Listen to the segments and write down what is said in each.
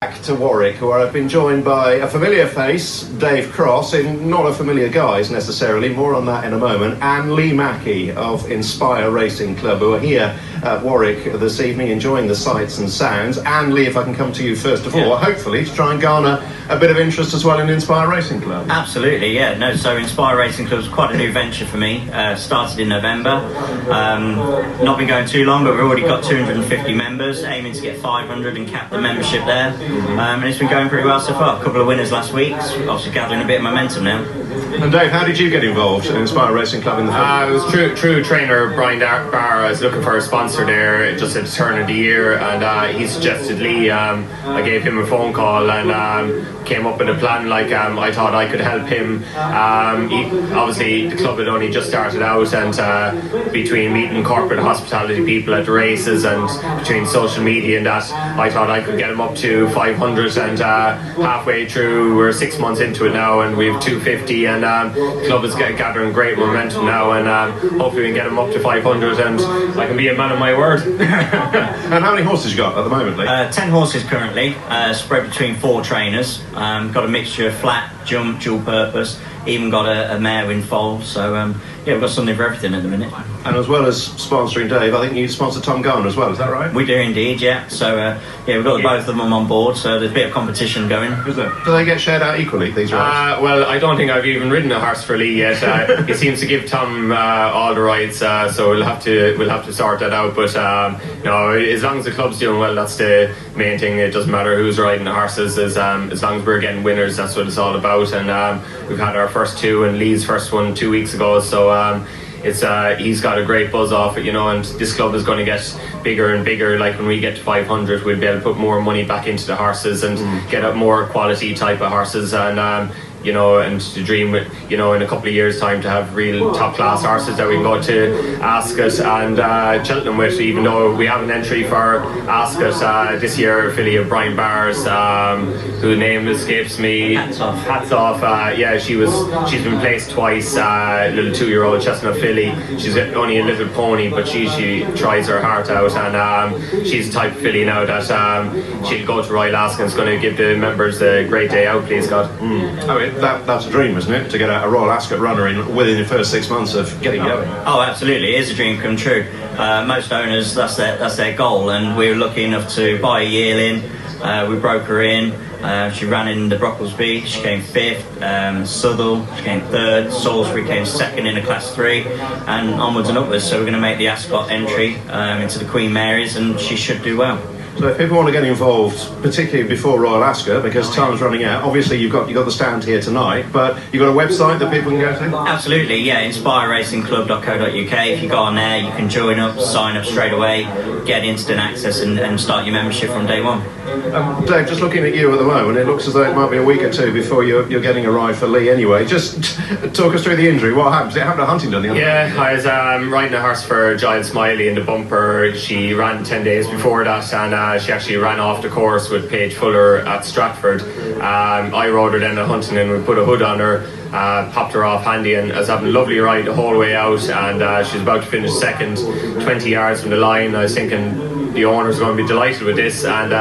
Back to Warwick, where I've been joined by a familiar face, Dave Cross, in not a familiar guise necessarily, more on that in a moment, and Lee Mackey of Inspire Racing Club, who are here at Warwick this evening enjoying the sights and sounds. And Lee, if I can come to you first of all, hopefully to try and garner a bit of interest as well in Inspire Racing Club. Absolutely, yeah. No, so Inspire Racing Club is quite a new venture for me. Started in November. Not been going too long, but we've already got 250 members, aiming to get 500 and cap the membership there. And it's been going pretty well so far. A couple of winners last week, obviously gathering a bit of momentum now. And Dave, how did you get involved in Inspire Racing Club in the It was true trainer Brian Barr. I was looking for a sponsor there just at the turn of the year, and he suggested Lee. I gave him a phone call and came up with a plan. I thought I could help him. Obviously the club had only just started out, and between meeting corporate hospitality people at the races and between social media and that, I thought I could get him up to 500, and halfway through, we're 6 months into it now, and we have 250, and the club is gathering great momentum now, and hopefully we can get him up to 500 and I can be a man of my word. And how many horses you got at the moment, Lee? 10 horses currently, spread between 4 trainers. Got a mixture of flat, jump, dual purpose, even got a mare in foal, so we've got something for everything at the minute. And as well as sponsoring Dave, I think you sponsor Tom Garner as well, is that right? We do indeed, yeah. So we've got both of them on board, so there's a bit of competition going. Is there? Do they get shared out equally, these rides? Well, I don't think I've even ridden a horse for Lee yet. He seems to give Tom all the rides, so we'll have to sort that out. But as long as the club's doing well, that's the main thing. It doesn't matter who's riding the horses, as long as we're getting winners, that's what it's all about. And we've had our first 2 and Lee's first one 2 weeks ago, so he's got a great buzz off it, and this club is going to get bigger and bigger. Like when we get to 500, we'll be able to put more money back into the horses and get up more quality type of horses, and and to dream with, in a couple of years' time to have real top-class horses that we can go to Ascot and Cheltenham with, even though we have an entry for Ascot this year, a filly of Brian Barr's, whose name escapes me. Hats off. She's been placed twice, little 2-year-old chestnut filly. She's only a little pony, but she tries her heart out, and she's the type of filly now that she'll go to Royal Ascot and it's going to give the members a great day out, please God. That's a dream, isn't it? To get a Royal Ascot runner in within the first 6 months of getting going. Oh, absolutely, it is a dream come true. Most owners, that's their goal, and we were lucky enough to buy a yearling. We broke her in. She ran in the Brocklesby. She came 5th. Southall, she came 3rd. Salisbury came 2nd in a Class 3, and onwards and upwards. So we're going to make the Ascot entry into the Queen Mary's, and she should do well. So if people want to get involved, particularly before Royal Ascot, because time's running out, obviously you've got the stand here tonight, but you've got a website that people can go to? Absolutely, yeah, inspireracingclub.co.uk. If you go on there, you can join up, sign up straight away, get instant access and start your membership from day one. Dave, just looking at you at the moment, it looks as though it might be a week or 2 before you're getting a ride for Lee anyway. Just talk us through the injury. What happened? It happened at Huntingdon the other day. I was riding a horse for Giant Smiley in the bumper. She ran 10 days before that, and she actually ran off the course with Paige Fuller at Stratford. I rode her then at Huntingdon. We put a hood on her, popped her off handy, and I was having a lovely ride the whole way out, and she was about to finish second, 20 yards from the line. I was thinking the owner's going to be delighted with this, and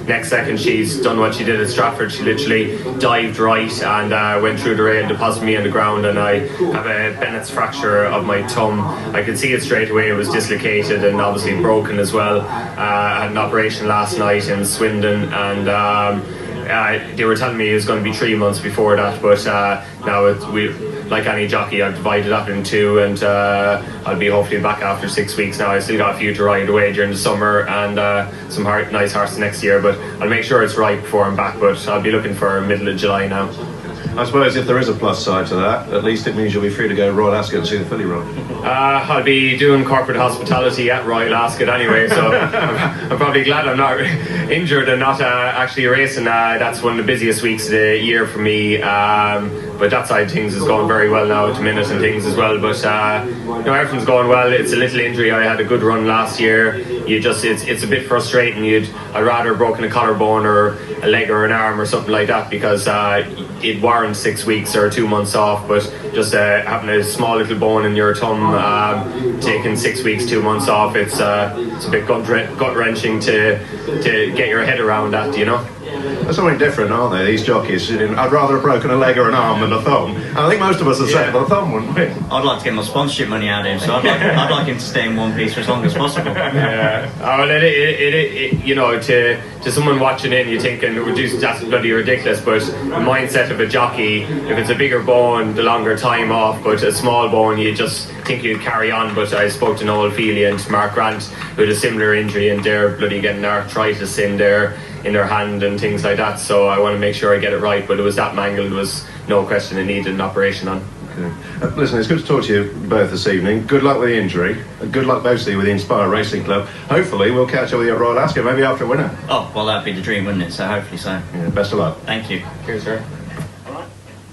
next second she's done what she did at Stratford. She literally dived right and went through the rail, deposited me on the ground, and I have a Bennett's fracture of my thumb. I could see it straight away. It was dislocated and obviously broken as well. I had an operation last night in Swindon, and they were telling me it was going to be 3 months before that, but now like any jockey, I've divided up in 2, and I'll be hopefully back after 6 weeks now. I still got a few to ride away during the summer, and some nice horses next year, but I'll make sure it's right before I'm back, but I'll be looking for middle of July now. I suppose if there is a plus side to that, at least it means you'll be free to go to Royal Ascot and see the filly run. I'll be doing corporate hospitality at Royal Ascot anyway, so I'm probably glad I'm not injured and not actually racing. That's one of the busiest weeks of the year for me, but that side of things is going very well now at the minute and things as well, but everything's going well. It's a little injury. I had a good run last year. It's a bit frustrating. I'd rather have broken a collarbone or a leg or an arm or something like that, because it warrants 6 weeks or 2 months off, but just having a small little bone in your thumb, taking 6 weeks, 2 months off, it's a bit gut wrenching to get your head around that, They're something different, aren't they, these jockeys? I'd rather have broken a leg or an arm than a thumb. And I think most of us would say the thumb, wouldn't we? I'd like to get my sponsorship money out of him, so I'd like him to stay in one piece for as long as possible. Yeah. Oh, well, you know, to someone watching in, you're thinking, that's bloody ridiculous, but the mindset of a jockey, if it's a bigger bone, the longer time off, but a small bone, you just think you'd carry on. But I spoke to Noel Feely and Mark Grant with a similar injury, and they're bloody getting arthritis in their hand and things like that, so I want to make sure I get it right. But it was that mangled, was no question it needed an operation on. Okay. Listen, it's good to talk to you both this evening. Good luck with the injury. Good luck mostly with the Inspire Racing Club. Hopefully we'll catch up with you at Royal Ascot, maybe after a winner. Oh, well, that'd be the dream, wouldn't it? So hopefully so. Yeah, best of luck. Thank you. Cheers, sir.